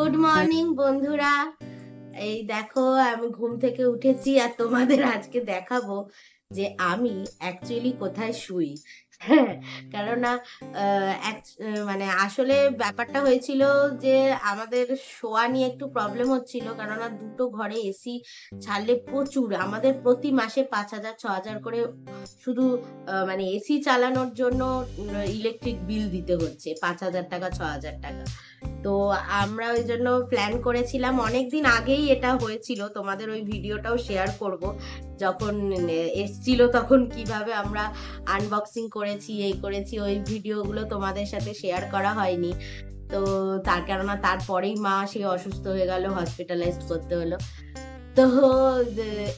Good morning বন্ধুরা। এই দেখো, আমি ঘুম থেকে উঠেছি আর তোমাদের আজকে দেখাবো যে আমি অ্যাকচুয়ালি কোথায় শুই। হ্যাঁ, কেননা মানে আসলে ব্যাপারটা হয়েছিল যে আমাদের শোয়া নিয়ে একটু প্রবলেম হচ্ছিল, কেননা দুটো ঘরে এসি ছাড়লে প্রচুর আমাদের প্রতি মাসে 5,000 6,000 করে শুধু মানে এসি চালানোর জন্য ইলেকট্রিক বিল দিতে হচ্ছে, 5,000 টাকা 6,000 টাকা। তো আমরা ওই জন্য প্ল্যান করেছিলাম, অনেকদিন আগেই এটা হয়েছিল, তোমাদের ওই ভিডিওটাও শেয়ার করব। যখন এসছিল তখন কিভাবে আমরা আনবক্সিং করেছি, এই করেছি, ওই ভিডিওগুলো তোমাদের সাথে শেয়ার করা হয়নি। তো তার কেননা তারপরেই মা সে অসুস্থ হয়ে গেল, হসপিটালাইজড করতে হলো। তো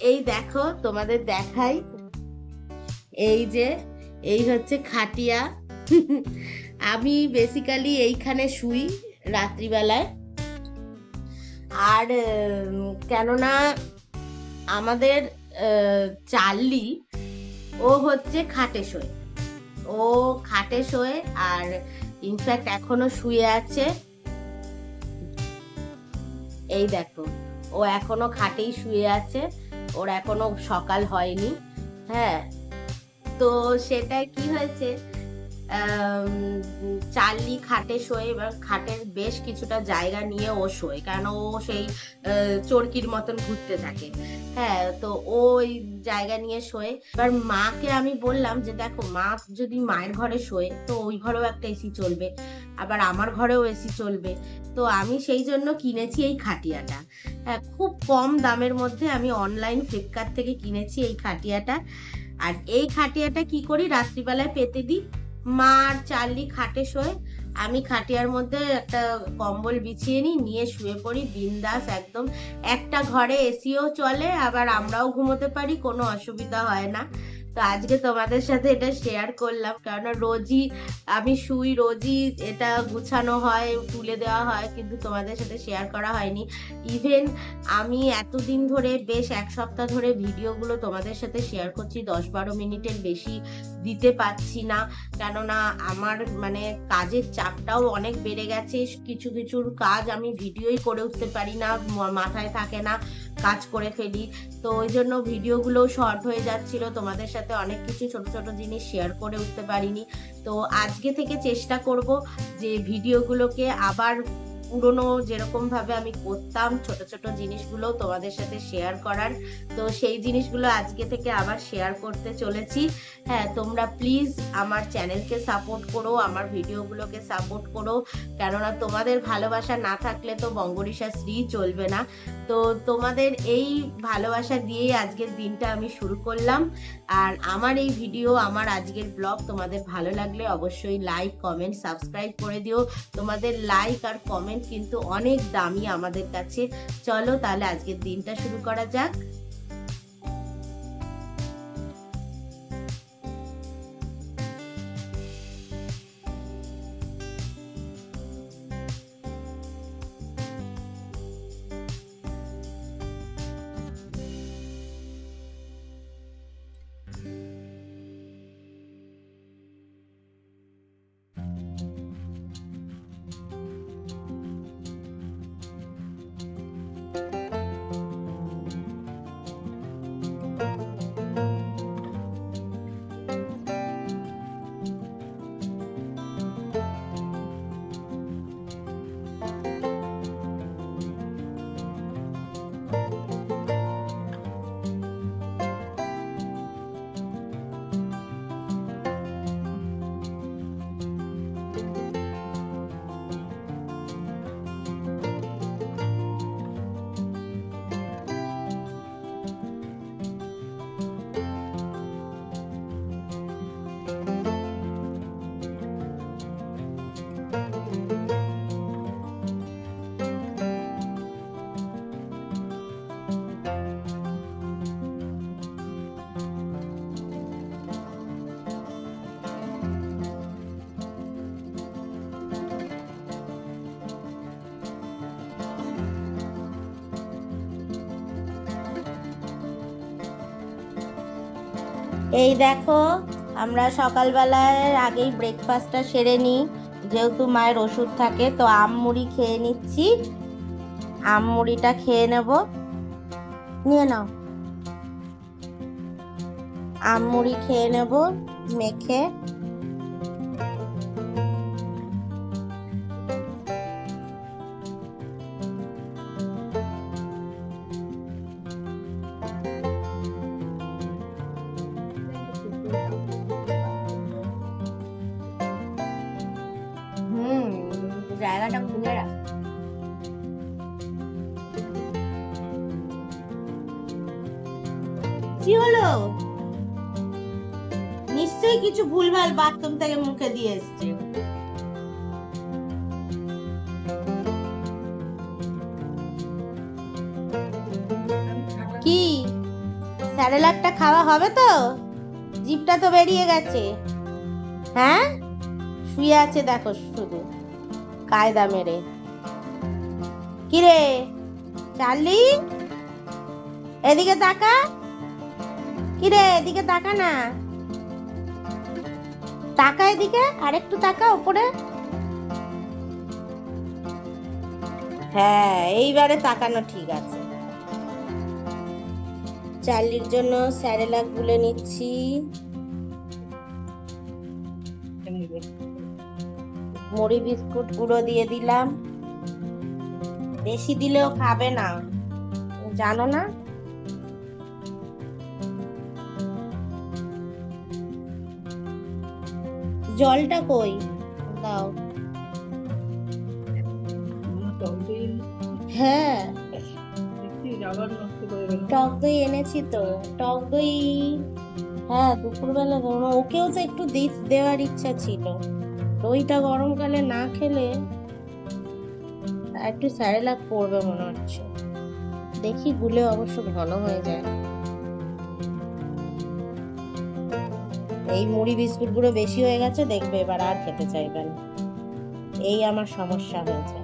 এই দেখো তোমাদের দেখাই, এই যে এই হচ্ছে খাটিয়া। আমি বেসিক্যালি এইখানে শুই রাত্রিবেলায়। আর কেননা আমাদের চার্লি ও হচ্ছে খাটে শোয়, ও খাটে শোয়, আর ইনফ্যাক্ট এখনো শুয়ে আছে। এই দেখো, ও এখনো খাটেই শুয়ে আছে, ওর এখনো সকাল হয়নি। হ্যাঁ, তো সেটা কি হয়েছে, চার্লি খাটে শোয়, এবার খাটের বেশ কিছুটা জায়গা নিয়ে ও শোয়, কারণ ও সেই চরকির মতন ঘুরতে থাকে। হ্যাঁ, তো ও ওই জায়গা নিয়ে শোয়। এবার মাকে আমি বললাম যে দেখো, মা যদি মায়ের ঘরে শোয় তো ওই ঘরেও একটা এসি চলবে, আবার আমার ঘরেও এসি চলবে। তো আমি সেই জন্য কিনেছি এই খাটিয়াটা। হ্যাঁ, খুব কম দামের মধ্যে আমি অনলাইন ফ্লিপকার্ট থেকে কিনেছি এই খাটিয়াটা। আর এই খাটিয়াটা কি করি, রাত্রিবেলায় পেতে দিই, মা আর চার্লি খাটে শোয়, আমি খাটিয়ার মধ্যে একটা কম্বল বিছিয়ে নিই, নিয়ে শুয়ে পড়ি বিন্দাস একদম। একটা ঘরে এসিও চলে, আবার আমরাও ঘুমোতে পারি, কোনো অসুবিধা হয় না। তো আজকে তোমাদের সাথে এটা শেয়ার করলাম, কারণ রোজই আমি শুই, রোজই এটা গুছানো হয়, তুলে দেওয়া হয়, কিন্তু তোমাদের সাথে শেয়ার করা হয়নি। ইভেন আমি এতদিন ধরে, বেশ এক সপ্তাহ ধরে ভিডিওগুলো তোমাদের সাথে শেয়ার করছি, 10-12 মিনিটের বেশি দিতে পারছি না, কেননা আমার মানে কাজের চাপটাও অনেক বেড়ে গেছে। কিছু কিছু কাজ আমি ভিডিওই করে উঠতে পারি না, মাথায় থাকে না, কাজ করে ফেলি। তো ওই জন্য ভিডিওগুলো শর্ট হয়ে যাচ্ছিল, তোমাদের সাথে অনেক কিছু ছোট ছোট জিনিস শেয়ার করে উঠতে পারিনি। তো আজকে থেকে চেষ্টা করব যে ভিডিওগুলোকে আবার পুরনো যেরকম ভাবে আমি করতাম, ছোট ছোট জিনিসগুলো তোমাদের সাথে শেয়ার করার। তো সেই জিনিসগুলো আজকে থেকে আবার শেয়ার করতে চলেছি। হ্যাঁ, তোমরা প্লিজ আমার চ্যানেলকে সাপোর্ট করো, আমার ভিডিওগুলোকে সাপোর্ট করো, কেননা তোমাদের ভালোবাসা না থাকলে তো বঙ্গরিসা শ্রী চলবে না। তো তোমাদের এই ভালোবাসা দিয়েই আজকের দিনটা আমি শুরু করলাম। আর আমার এই ভিডিও, আমার আজকের ব্লগ তোমাদের ভালো লাগলে অবশ্যই লাইক, কমেন্ট, সাবস্ক্রাইব করে দিও। তোমাদের লাইক আর কমেন্ট কিন্তু অনেক দামি আমাদের কাছে। চলো তাহলে আজকের দিনটা শুরু করা যাক। এই দেখো, আমরা সকালবেলায় আগেই ব্রেকফাস্টটা সেরে নিই, যেহেতু মায়ের ওষুধ থাকে, তো আম মুড়ি খেয়ে নিচ্ছি। আম মুড়িটা খেয়ে নেব, নিয়ে নাও। আম মুড়ি খেয়ে নেব মেখে। জায়গাটা খুলে রাখ। কি হলো? নিশ্চয়ই কিছু ভুলভাল বাথরুম থেকে মুখে দিয়ে এসছে। কি স্যারেলাকটা খাওয়া হবে তো? জিভটা তো বেরিয়ে গেছে। হ্যাঁ, শুয়ে আছে দেখো শুধু কায়দা মেরে। কিরে চার্লি, এদিকে তাকা। কিরে এদিকে তাকা না, তাকা এদিকে, আরেকটু তাকা উপরে। হ্যাঁ, এইবারে তাকানো ঠিক আছে। চার্লির জন্য স্যারেলাক গুলে নিচ্ছি। মুড়ি বিস্কুট গুঁড়ো দিয়ে দিলাম, বেশি দিলেও খাবে না জানো না। জলটা কই দাও। হ্যাঁ, টক দই এনেছি তো, টক দই। হ্যাঁ, দুপুরবেলা ওকেও তো একটু দেওয়ার ইচ্ছা ছিল। দইটা গরমকালে না খেলে একটু স্যারেলাক পড়বে মনে হচ্ছে। দেখি গুলে অবশ্য ভালো হয়ে যায়। এই মুড়ি বিস্কুট গুলো বেশি হয়ে গেছে, দেখবে এবার আর খেতে চাইবেন। এই আমার সমস্যা হয়েছে।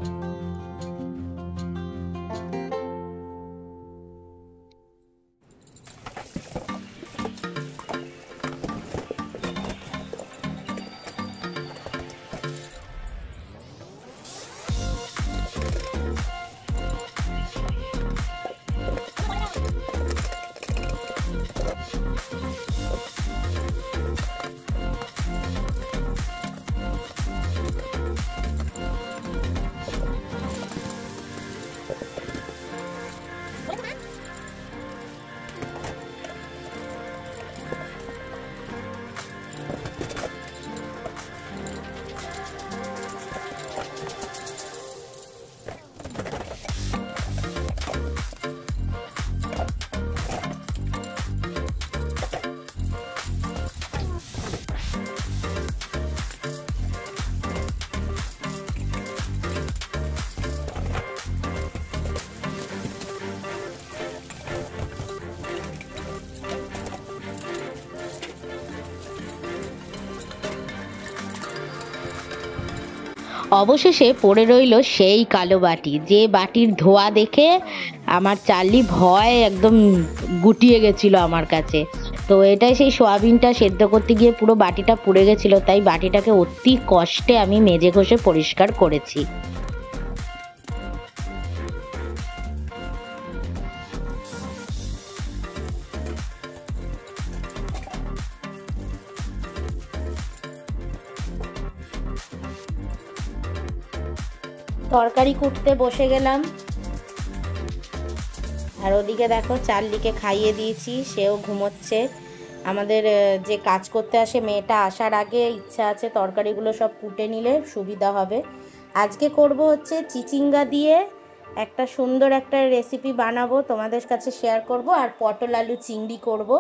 অবশেষে পড়ে রইল সেই কালো বাটি, যে বাটির ধোয়া দেখে আমার চার্লি ভয় একদম গুটিয়ে গেছিল আমার কাছে। তো এটাই সেই সোয়াবিনটা সেদ্ধ করতে গিয়ে পুরো বাটিটা পুড়ে গেছিল, তাই বাটিটাকে অতি কষ্টে আমি মেজে ঘষে পরিষ্কার করেছি। তরকারি কুটতে বসে গেলাম, আর ওদিকে দেখো চার্লিকে খাইয়ে দিয়েছি, সেও ঘুমোচ্ছে। আমাদের যে কাজ করতে আসে মেয়েটা আসার আগে ইচ্ছা আছে তরকারিগুলো সব কুটে নিলে সুবিধা হবে। আজকে করব হচ্ছে চিচিঙ্গা দিয়ে একটা সুন্দর একটা রেসিপি বানাবো, তোমাদের কাছে শেয়ার করব। আর পটল আলু চিংড়ি করব।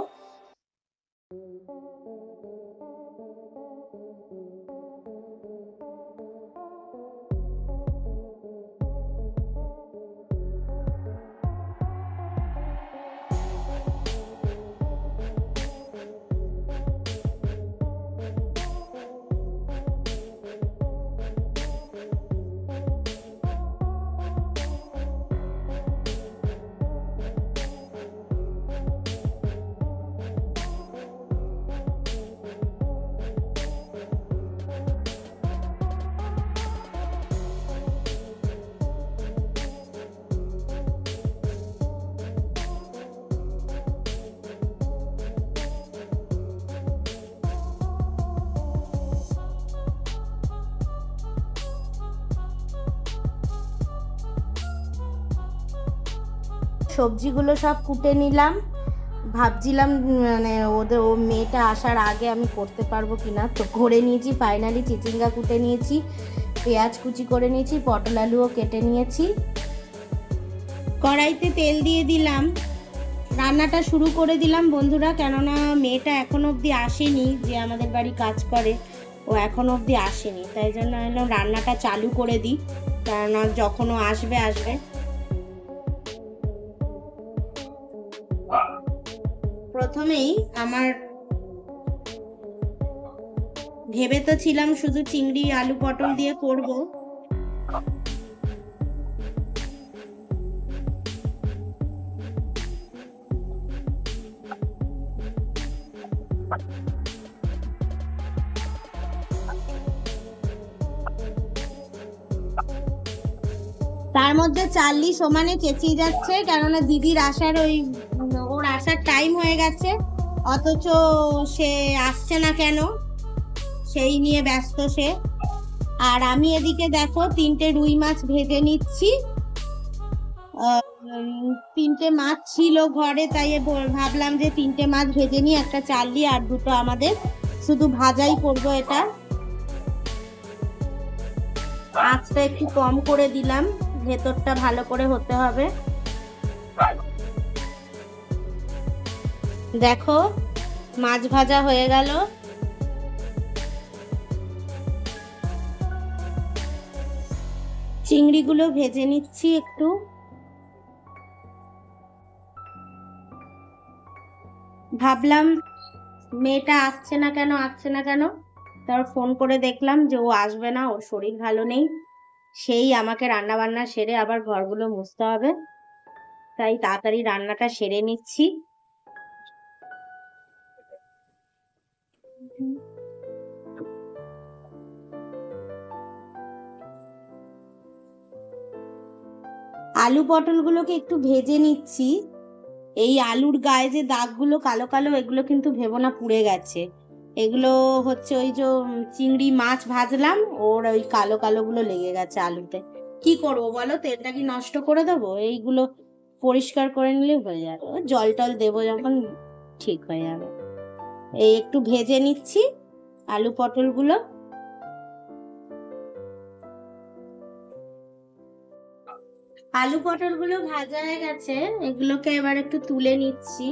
সবজিগুলো সব কুটে নিলাম। ভাবছিলাম মানে ও মেয়েটা আসার আগে আমি করতে পারবো কিনা, তো করে নিয়েছি ফাইনালি। চিচিঙ্গা কুটে নিয়েছি, পেঁয়াজ কুচি করে নিয়েছি, পটল আলুও কেটে নিয়েছি। কড়াইতে তেল দিয়ে দিলাম, রান্নাটা শুরু করে দিলাম বন্ধুরা, কেননা মেয়েটা এখনো অবধি আসেনি, যে আমাদের বাড়ি কাজ করে ও এখনো অবধি আসেনি, তাই জন্য রান্নাটা চালু করে দিই, কেননা যখন ও আসবে। প্রথমেই আমার ভেবে তো ছিলাম শুধু চিংড়ি আলু পটল দিয়ে করব, তার মধ্যে চার্লি সমানে চেঁচিয়ে যাচ্ছে, কেননা দিদির আসার ওর আসার টাইম হয়ে গেছে, অথচ সে আসছে না কেন, সেই নিয়ে ব্যস্ত সে। আর আমি এদিকে দেখো 3টে রুই মাছ ভেজে নিচ্ছি। 3টে মাছ ছিল ঘরে, তাই ভাবলাম যে 3টে মাছ ভেজে নিই, একটা চার্লি আর 2টো আমাদের, শুধু ভাজাই করবো এটা। আঁচটা একটু কম করে দিলাম, ভেতরটা ভালো করে হতে হবে। দেখো মাছ ভাজা হয়ে গেল। চিংড়িগুলো ভেজে নিচ্ছি একটু। ভাবলাম মেয়েটা আসছে না কেন, তার ফোন করে দেখলাম যে ও আসবে না, ওর শরীর ভালো নেই, সেই আমাকে রান্না বান্না সেরে আবার ঘরগুলো মুছতে হবে, তাই তাড়াতাড়ি রান্নাটা সেরে নিচ্ছি। আলু পটলগুলোকে একটু ভেজে নিচ্ছি। এই আলুর গায়ে যে দাগগুলো কালো কালো, এগুলো কিন্তু ভেবো না পুড়ে গেছে, এগুলো হচ্ছে ওই যে চিংড়ি মাছ ভাজলাম, ওর ওই কালো কালো গুলো লেগে গেছে আলুতে। কি করবো বলো, তেলটা কি নষ্ট করে দেবো? এইগুলো পরিষ্কার করে নিলে হয়ে যাবে, জল টল দেবো যখন ঠিক হয়ে যাবে। এই একটু ভেজে নিচ্ছি আলু পটলগুলো। আলু পটলগুলো ভাজা হয়ে গেছে, এগুলোকে এবার একটু তুলে নিচ্ছি।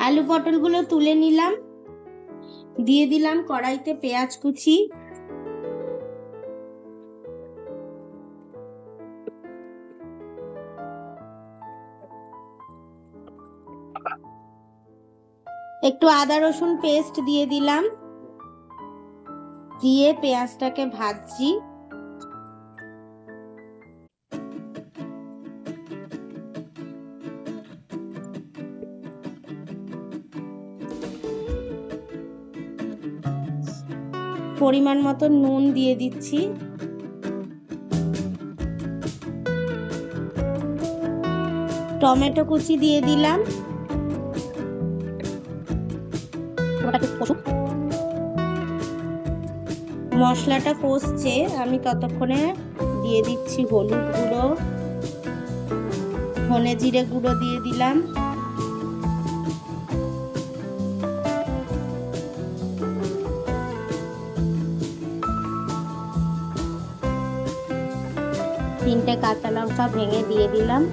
আলু পটলগুলো তুলে নিলাম, দিয়ে দিলাম কড়াইতে পেঁয়াজ কুচি, একটু আদা রসুন পেস্ট দিয়ে দিলাম, দিয়ে পেঁয়াজটাকে ভাজছি। পরিমাণ মতো নুন দিয়ে দিচ্ছি, টমেটো কুচি দিয়ে দিলাম, মশলাটা কষছে, আমি ততক্ষণে দিয়ে দিচ্ছি হলুদ গুঁড়ো, ধনে জিরে গুঁড়ো দিয়ে দিলাম, তিনটে কাঁচা লঙ্কা ভেঙে দিয়ে দিলাম।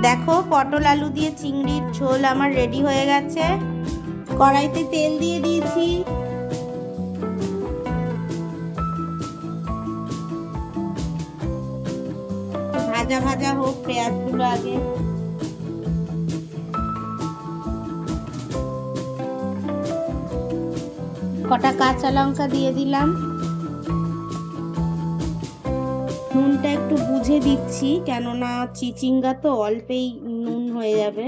দেখো পটল আলু দিয়ে চিংড়ির ঝোল আমার রেডি হয়ে গেছে। কড়াইতে তেল দিয়ে দিয়েছি, ভাজা ভাজা হোক পেঁয়াজগুলো আগে। কটা কাঁচা লঙ্কা দিয়ে দিলাম। নুনটা একটু বুঝে দিচ্ছি, কেননা চিচিঙ্গা তো অল্পেই নুন হয়ে যাবে,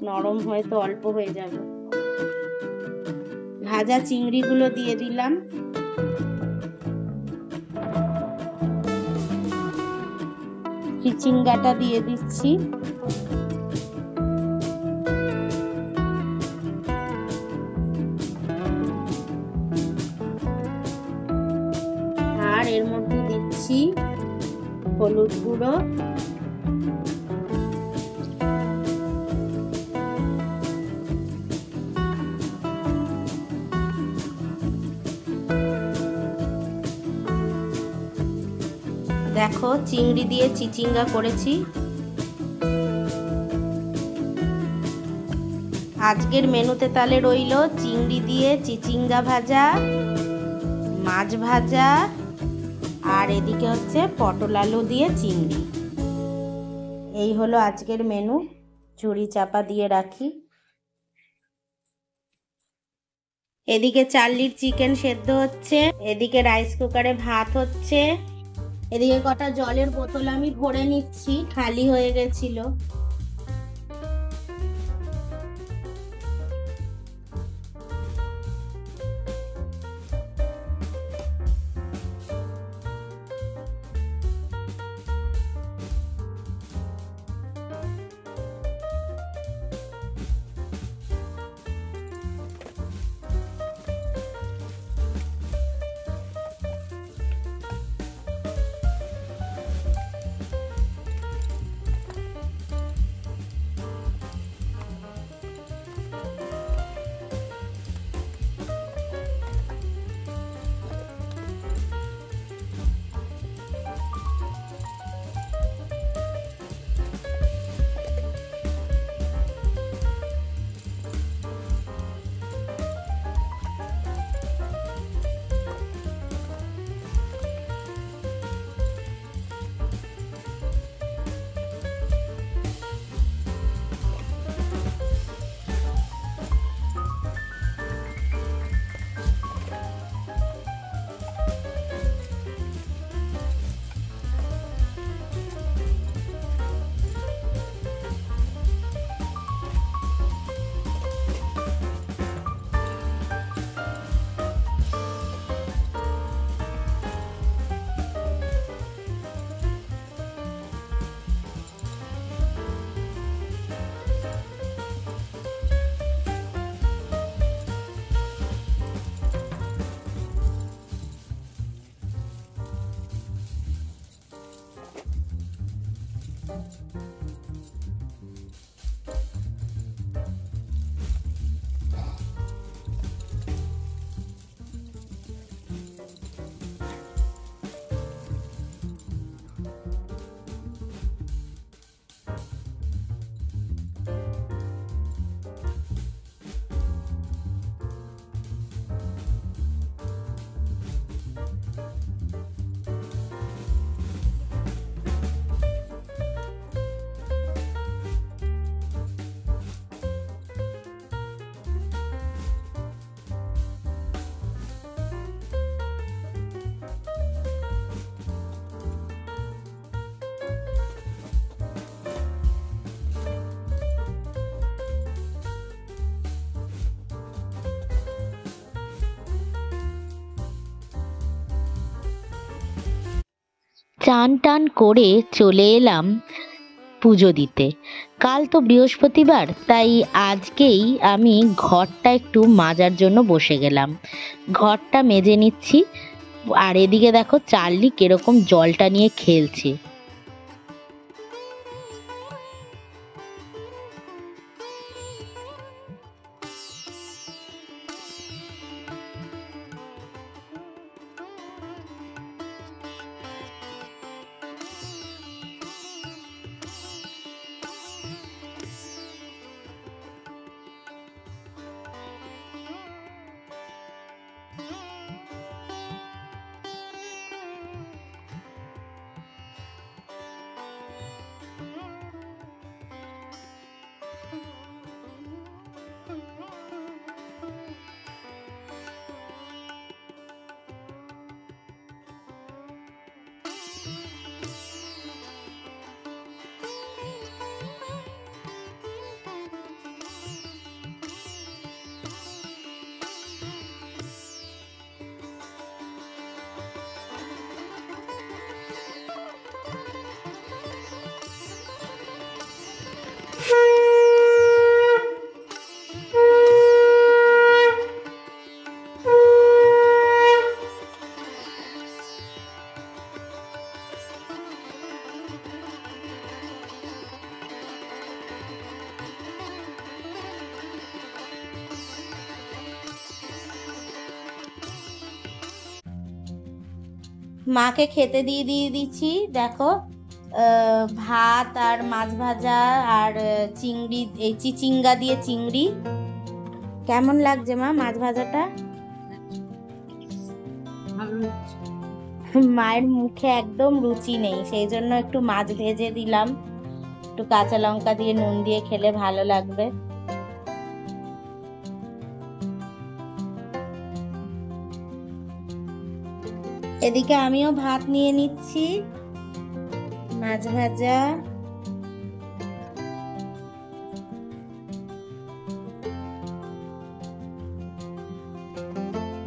নরম হয়তো অল্প হয়ে যাবে। ভাজা চিংড়িগুলো দিয়ে দিলাম। চিচিঙ্গাটা দিয়ে দিচ্ছি। আর এর মধ্যে দিচ্ছি হলুদ গুঁড়ো, দেখো চিংড়ি দিয়ে চিচিঙ্গা করেছি। আজকের মেনুতে তাহলে রইল চিংড়ি দিয়ে চিচিঙ্গা ভাজা, মাছ ভাজা, আর এদিকে হচ্ছে পটল আলু দিয়ে চিংড়ি। এই হলো আজকের মেনু। ঝুড়ি চাপা দিয়ে রাখি। এদিকে চার্লির চিকেন সেদ্ধ হচ্ছে, এদিকে রাইস কুকারে ভাত হচ্ছে, এদিকে কটা জলের বোতল আমি ভরে নিচ্ছি, খালি হয়ে গেছিল। চান টান করে চলে এলাম পুজো দিতে। কাল তো বৃহস্পতিবার, তাই আজকেই আমি ঘরটা একটু মাজার জন্য বসে গেলাম। ঘরটা মেজে নিচ্ছি। আর এদিকে দেখো চার্লি কিরকম জলটা নিয়ে খেলছে। মাকে খেতে দিয়ে দিচ্ছি। দেখো ভাত আর মাছ ভাজা আর চিংড়ি, এই চিচিঙ্গা দিয়ে চিংড়ি। কেমন লাগছে মা মাছ ভাজাটা? মায়ের মুখে একদম রুচি নেই, সেই জন্য একটু মাছ ভেজে দিলাম, একটু কাঁচা লঙ্কা দিয়ে নুন দিয়ে খেলে ভালো লাগবে। এদিকে আমিও ভাত নিয়ে নিচ্ছি, মাছ ভাজা,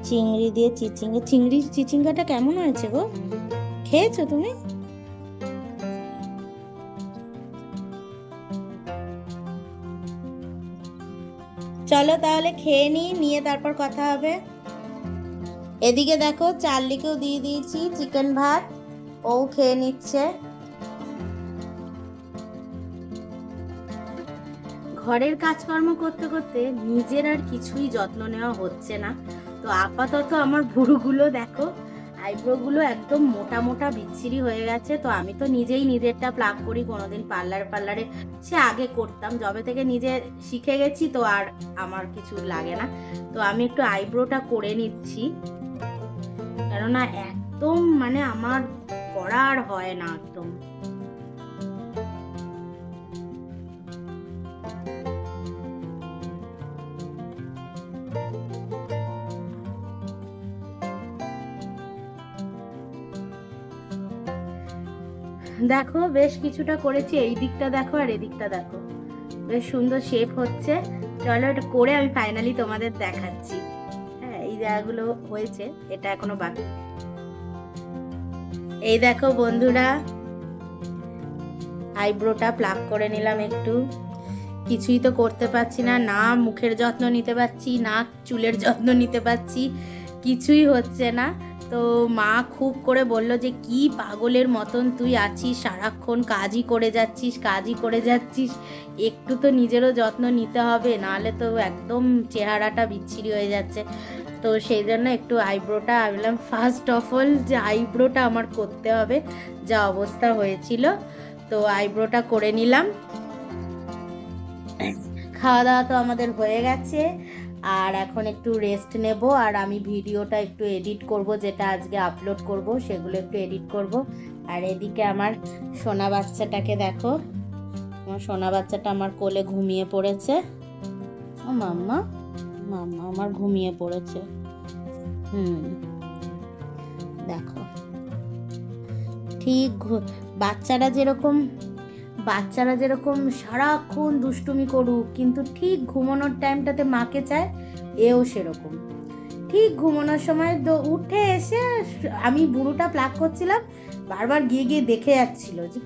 চিংড়ি দিয়ে চিচিঙ্গা। চিংড়ির চিচিঙ্গাটা কেমন হয়েছে গো? খেয়েছো তুমি? চলো তাহলে খেয়ে নিয়ে তারপর কথা হবে। এদিকে দেখো চার্লিকেও দিয়ে দিয়েছি চিকেন ভাত, ও খেয়ে নিচ্ছে। ঘরের কাজকর্ম করতে করতে নিজের আর কিছুই যত্ন নেওয়া হচ্ছে না। তো আপাতত আমার ভুরুগুলো দেখো, আইব্রোগুলো একদম মোটা মোটা বিচ্ছিরি হয়ে গেছে। তো আমি তো নিজেই নিজেরটা প্লাগ করি, কোনোদিন পার্লারে সে আগে করতাম, যবে থেকে নিজে শিখে গেছি তো আর আমার কিছু লাগে না। তো আমি একটু আইব্রোটা করে নিচ্ছি, কেননা একদম মানে আমার করার হয় না একদম। দেখো বেশ কিছুটা করেছি, এই দিকটা দেখো আর এদিকটা দেখো, বেশ সুন্দর শেপ হচ্ছে। চলো এটা করে আমি ফাইনালি তোমাদের দেখাচ্ছি। হ্যাঁ এই জায়গাগুলো হয়েছে, এটা এখনো বাকি। এই দেখো বন্ধুরা, আইব্রোটা প্লাগ করে নিলাম একটু। কিছুই তো করতে পারছি না, না মুখের যত্ন নিতে পারছি, না চুলের যত্ন নিতে পারছি, কিছুই হচ্ছে না। তো মা খুব করে বলল যে কি পাগলের মতন তুই আছিস, সারাক্ষণ কাজই করে যাচ্ছিস, একটু তো নিজেরও যত্ন নিতে হবে, নাহলে তো একদম চেহারাটা বিচ্ছিরি হয়ে যাচ্ছে। তো সেই জন্য একটু আইব্রোটা আমি বললাম ফার্স্ট অফ অল যে আইব্রোটা আমার করতে হবে, যা অবস্থা হয়েছিল। তো আইব্রোটা করে নিলাম। খাওয়া দাওয়া তো আমাদের হয়ে গেছে, আর এখন একটু রেস্ট নেব। আর আমি ভিডিওটা একটু এডিট করব, যেটা আজকে আপলোড করব সেগুলো একটু এডিট করব। আর এদিকে আমার সোনা বাচ্চাটাকে দেখো, আমার সোনা বাচ্চাটা আমার কোলে ঘুমিয়ে পড়েছে। ও মাম্মা মাম্মা আমার ঘুমিয়ে পড়েছে। দেখো ঠিক বাচ্চারা যেরকম সারাক্ষণ দুষ্টুমি করুক, কিন্তু ঠিক ঘুমানোর টাইমটাতে মাকে চায়, এও সেরকম। ঠিক ঘুমানোর সময় উঠে এসে, আমি বুড়োটা প্লাগ করছিলাম, বারবার গিয়ে দেখে যাচ্ছিল যে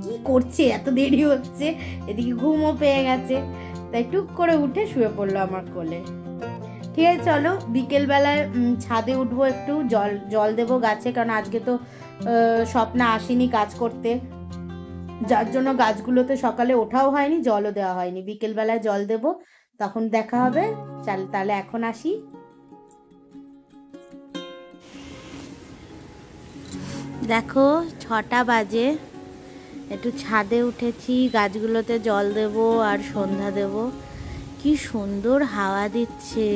কি করছে, এত দেরি হচ্ছে, এদিকে ঘুমও পেয়ে গেছে, তাই টুক করে উঠে শুয়ে পড়লো আমার কোলে। ঠিক আছে চলো বিকেলবেলায় ছাদে উঠবো, একটু জল দেবো গাছে, কারণ আজকে তো স্বপ্না আসেনি কাজ করতে, যার জন্য গাছগুলোতে সকালে ওঠাও হয়নি, জলও দেওয়া হয়নি। বিকেলবেলায় জল দেব, তখন দেখা হবে। তাহলে এখন আসি। দেখো 6টা বাজে, একটু ছাদে উঠেছি, গাছগুলোতে জল দেব আর সন্ধ্যা দেব। কি সুন্দর হাওয়া দিচ্ছে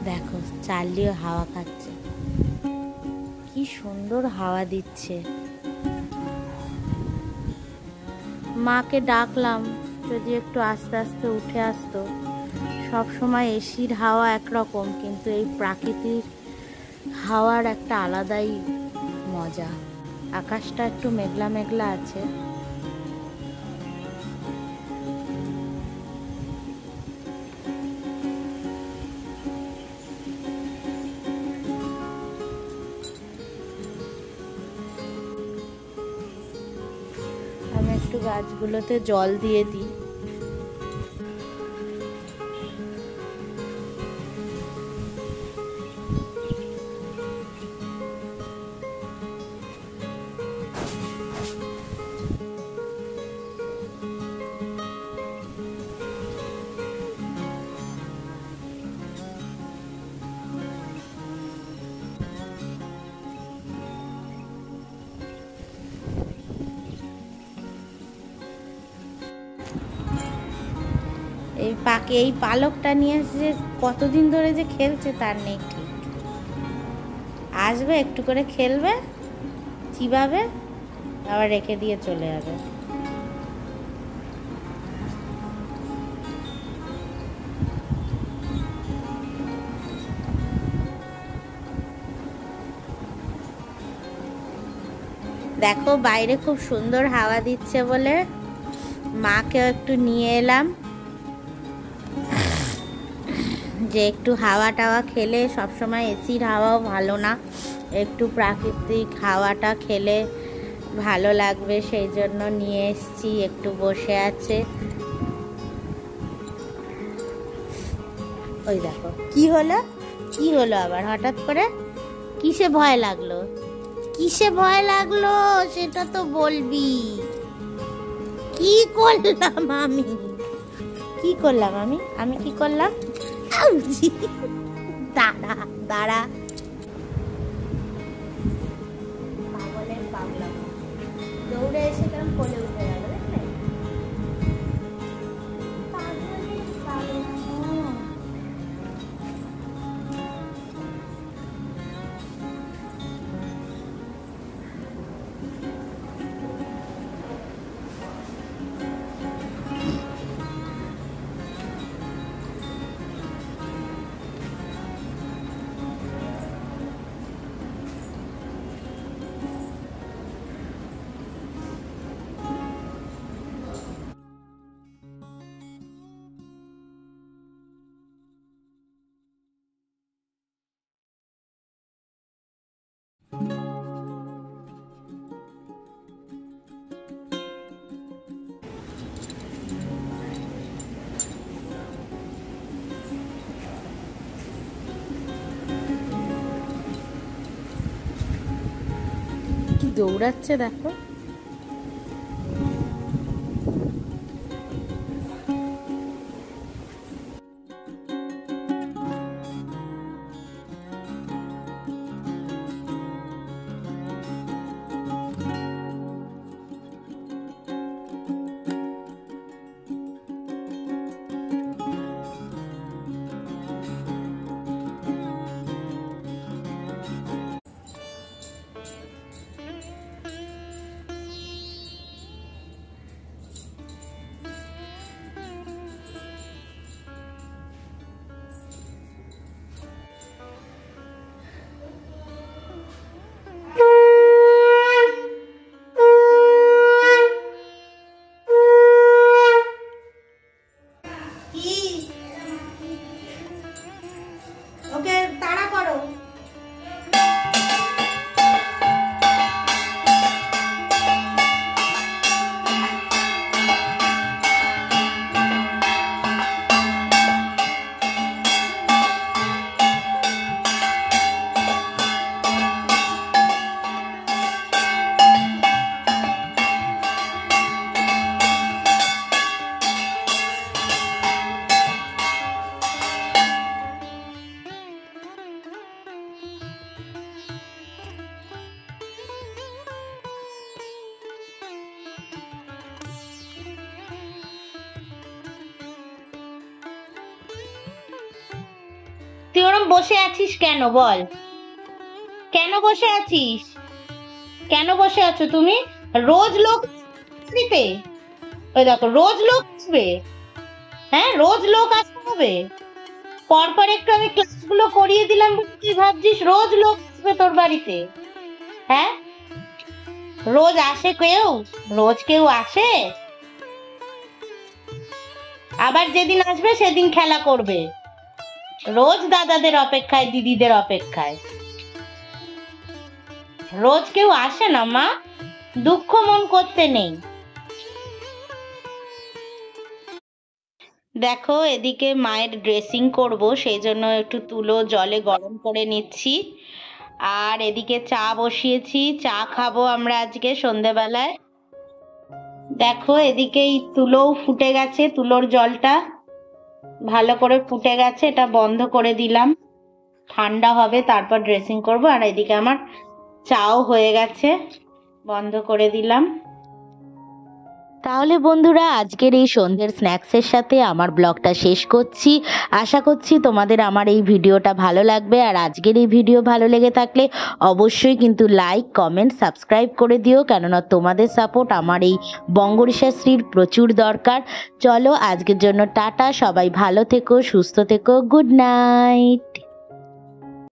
দেখো, চার্লিও হাওয়া খাচ্ছে, কি সুন্দর হাওয়া দিচ্ছে। মাকে ডাকলাম যদি একটু আস্তে আস্তে উঠে আসতো। সব সময় এসির হাওয়া একরকম, কিন্তু এই প্রাকৃতিক হাওয়ার একটা আলাদাই মজা। আকাশটা একটু মেঘলা মেঘলা আছে। আমি একটু গাছগুলোতে জল দিয়ে দিই। পাকে এই পালকটা নিয়ে যে কতদিন ধরে যে খেলছে তার নেই ঠিক। আসবে একটু করে খেলবে, চিবাবে, আবার রেখে দিয়ে চলে যাবে। দেখো বাইরে খুব সুন্দর হাওয়া দিচ্ছে বলে মাকেও একটু নিয়ে এলাম, যে একটু হাওয়া টাওয়া খেলে, সবসময় এসির হাওয়াও ভালো না, একটু প্রাকৃতিক হাওয়াটা খেলে ভালো লাগবে, সেই জন্য নিয়ে এসছি। একটু বসে আছে। ওই দেখো কি হলো, কি হলো আবার হঠাৎ করে? কিসে ভয় লাগলো, কিসে ভয় লাগলো সেটা তো বলবি। কি করলাম আমি, কি করলাম আমি, আমি কি করলাম? আউজি! দাঁড়া দাঁড়া, পাগলের পাগলাম, দৌড়ে এসে কেমন কোলে উঠে গেল দেখলে? পাগলের পাগলাম। কি দৌড়াচ্ছে দেখো। ওকে তাড়া করো। তুই ওরম বসে আছিস কেন বল, কেন বসে আছিস, কেন বসে আছো তুমি? রোজ লোক দিতে, ওই দেখো রোজ লোক আসবে, হ্যাঁ রোজ লোক আসতে হবে। পরপর একটু আমি ক্লাসগুলো করিয়ে দিলাম, তুই ভাবছিস রোজ লোক আসবে তোর বাড়িতে? হ্যাঁ রোজ আসে কেউ, রোজ কেউ আসে? আবার যেদিন আসবে সেদিন খেলা করবে, রোজ দাদাদের অপেক্ষায়, দিদিদের অপেক্ষায়। রোজ কেউ আসে না মা, দুঃখ মন করতে নেই। দেখো এদিকে মায়ের ড্রেসিং করব, সেই জন্য একটু তুলো জলে গরম করে নিচ্ছি। আর এদিকে চা বসিয়েছি, চা খাবো আমরা আজকে সন্ধেবেলায়। দেখো এদিকে এই তুলোও ফুটে গেছে, তুলোর জলটা ভালো করে ফুটে গেছে, এটা বন্ধ করে দিলাম, ঠান্ডা হবে তারপর ড্রেসিং করব। আর এদিকে আমার চাও হয়ে গেছে, বন্ধ করে দিলাম। তাহলে বন্ধুরা আজকের এই সন্ধ্যের স্ন্যাক্সের সাথে আমার ব্লগটা শেষ করছি। আশা করছি তোমাদের আমার এই ভিডিওটা ভালো লাগবে, আর আজকের এই ভিডিও ভালো লেগে থাকলে অবশ্যই কিন্তু লাইক কমেন্ট সাবস্ক্রাইব করে দিও, কেননা তোমাদের সাপোর্ট আমার এই বঙ্গরিশাশ্রীর প্রচুর দরকার। চলো আজকের জন্য টাটা, সবাই ভালো থেকো, সুস্থ থেকো, গুড নাইট।